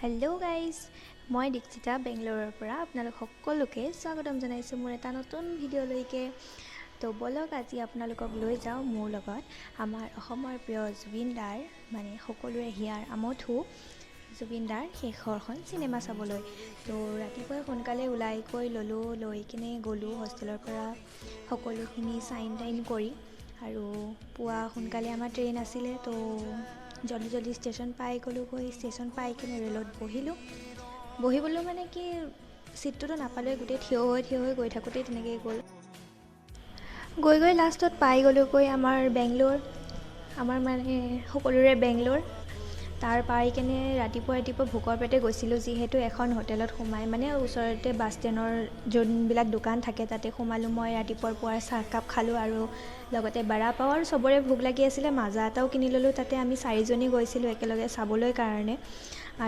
Hello' guys, মই দীক্ষিতা বেংগলোৰৰ পৰা আপোনালোক সকলোকে স্বাগতম জনাইছোঁ মোৰ এটা নতুন ভিডিঅ'লৈকে। তো বলক আজি আপোনালোকক লৈ যাওঁ মোৰ লগত আমাৰ অসমৰ প্ৰিয় জুবিন দাৰ মানে সকলোৰে হিয়াৰ আমঠু জুবিন দাৰ শেষৰখন চিনেমা চাবলৈ। তো ৰাতিপুৱাই সোনকালে ওলাই গৈ ল'লোঁ, লৈ কিনে গ'লোঁ হোষ্টেলৰ পৰা সকলোখিনি চাইন টাইন কৰি, আৰু পুৱা সোনকালে আমাৰ ট্ৰেইন আছিলে। তো জল্দি ষ্টেচন পাই গ'লোঁগৈ। ষ্টেচন পাই কিনে ৰেলত বহিবলৈ মানে কি ছিটটোতো নাপালোৱে, গোটেই থিয় হৈ গৈ থাকোঁতেই তেনেকৈ গৈ লাষ্টত পাই গ'লোঁগৈ আমাৰ বেংগলোৰ, আমাৰ মানে সকলোৰে বেংগলোৰ। তাৰ পাই কিনে ৰাতিপুৱা ভোকৰ পেটে গৈছিলোঁ, যিহেতু এখন হোটেলত সোমাই মানে ওচৰতে বাছ ষ্টেণ্ডৰ যোনবিলাক দোকান থাকে তাতে সোমালোঁ। মই পুৱাৰ চাহকাপ খালোঁ আৰু লগতে বাৰা পাও, আৰু চবৰে ভোক লাগি আছিলে, মাজা এটাও কিনি ল'লোঁ। তাতে আমি 4জনী গৈছিলোঁ একেলগে চাবলৈ কাৰণে,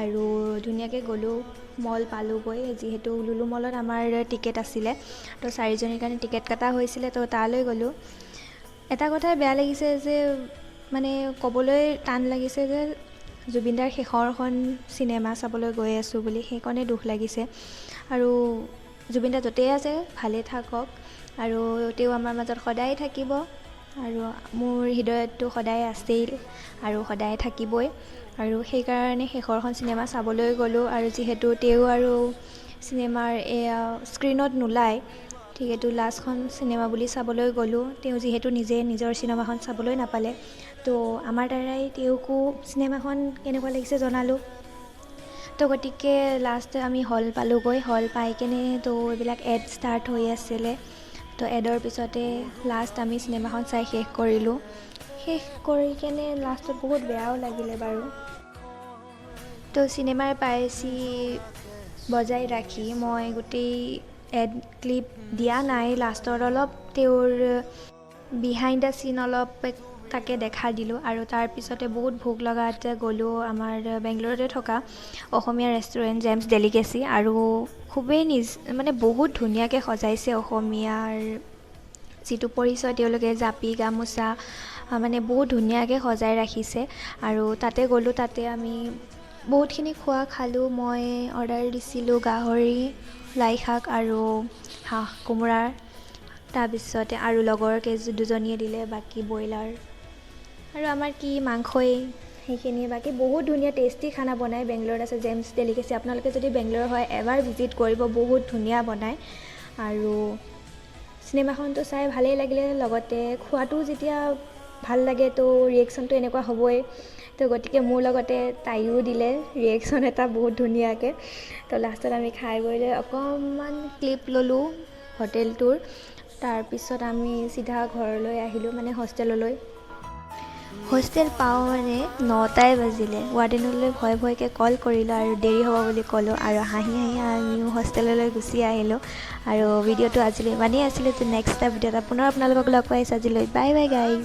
আৰু ধুনীয়াকৈ গ'লোঁ। মল পালোঁগৈ, যিহেতু লুলু মলত আমাৰ টিকেট আছিলে, তো 4জনীৰ কাৰণে টিকেট কটা হৈছিলে। তো তালৈ গ'লোঁ। এটা কথাই বেয়া লাগিছে যে মানে ক'বলৈ টান লাগিছে যে জুবিন দাৰ শেষৰখন চিনেমা চাবলৈ গৈ আছোঁ বুলি, সেইকাৰণে দুখ লাগিছে। আৰু জুবিন দা য'তেই আছে ভালে থাকক, আৰু তেওঁ আমাৰ মাজত সদায় থাকিব, আৰু মোৰ হৃদয়তটো সদায় আছেই আৰু সদায় থাকিবই। আৰু সেইকাৰণে শেষৰখন চিনেমা চাবলৈ গ'লোঁ। আৰু যিহেতু তেওঁ আৰু চিনেমাৰ এয়া স্ক্ৰীণত নোলায়, যিহেতু লাষ্টখন চিনেমা বুলি চাবলৈ গ'লোঁ। তেওঁ যিহেতু নিজে নিজৰ চিনেমাখন চাবলৈ নাপালে, তো আমাৰ দ্বাৰাই তেওঁকো চিনেমাখন কেনেকুৱা লাগিছে জনালোঁ। তো গতিকে লাষ্ট আমি হল পালোঁগৈ। হল পাই কিনে তো এইবিলাক এড ষ্টাৰ্ট হৈ আছিলে। তো এডৰ পিছতে লাষ্ট আমি চিনেমাখন চাই শেষ কৰিলোঁ। শেষ কৰি কিনে লাষ্টত বহুত বেয়াও লাগিলে বাৰু। তো চিনেমাৰ পাইৰেচি বজাই ৰাখি মই গোটেই এড ক্লিপ দিয়া নাই, লাষ্টত অলপ তেওঁৰ বিহাইণ্ড দ্য চিন অলপ তাকে দেখা দিলোঁ। আৰু তাৰপিছতে বহুত ভোক লগাতে গ'লোঁ আমাৰ বেংগলোৰতে থকা অসমীয়া ৰেষ্টুৰেণ্ট জেমছ ডেলিকেচি, আৰু খুবেই মানে বহুত ধুনীয়াকৈ সজাইছে অসমীয়াৰ যিটো পৰিচয়, তেওঁলোকে জাপি গামোচা মানে বহুত ধুনীয়াকৈ সজাই ৰাখিছে। আৰু তাতে গ'লোঁ, তাতে আমি বহুতখিনি খোৱা খালোঁ। মই অৰ্ডাৰ দিছিলোঁ গাহৰি, লাই শাক আৰু হাঁহ কোমোৰাৰ, তাৰপিছতে আৰু লগৰ দুজনীয়ে দিলে বাকী ব্ৰইলাৰ, আৰু আমাৰ কি মাংসই, সেইখিনি বাকী বহুত ধুনীয়া টেষ্টি খানা বনায়। বেংগলোৰত আছে জেমছ ডেলিকেচি, আপোনালোকে যদি বেংগলোৰ হয় এবাৰ ভিজিট কৰিব, বহুত ধুনীয়া বনায়। আৰু চিনেমাখনটো চাই ভালেই লাগিলে, লগতে খোৱাটো যেতিয়া ভাল লাগে তো ৰিয়েকশ্যনটো এনেকুৱা হ'বই। তো গতিকে মোৰ লগতে তাইও দিলে ৰিয়েকশ্যন এটা বহুত ধুনীয়াকৈ। তো লাষ্টত আমি খাই বৈ লৈ অকণমান ক্লিপ ল'লোঁ হোটেলটোৰ, তাৰপিছত আমি চিধা ঘৰলৈ আহিলোঁ, মানে হোষ্টেললৈ। হোষ্টেল পাওঁ মানে 9টাই বাজিলে। ৱাৰ্ডেনলৈ ভয়কৈ কল কৰিলোঁ আৰু দেৰি হ'ব বুলি ক'লোঁ, আৰু হাঁহি আমিও হোষ্টেললৈ গুচি আহিলোঁ। আৰু ভিডিঅ'টো আজিলৈ ইমানেই আছিলে যে নেক্সট এটা ভিডিঅ'ত পুনৰ আপোনালোকক লগ পাইছোঁ। আজিলৈ বাই বাই গাইজ।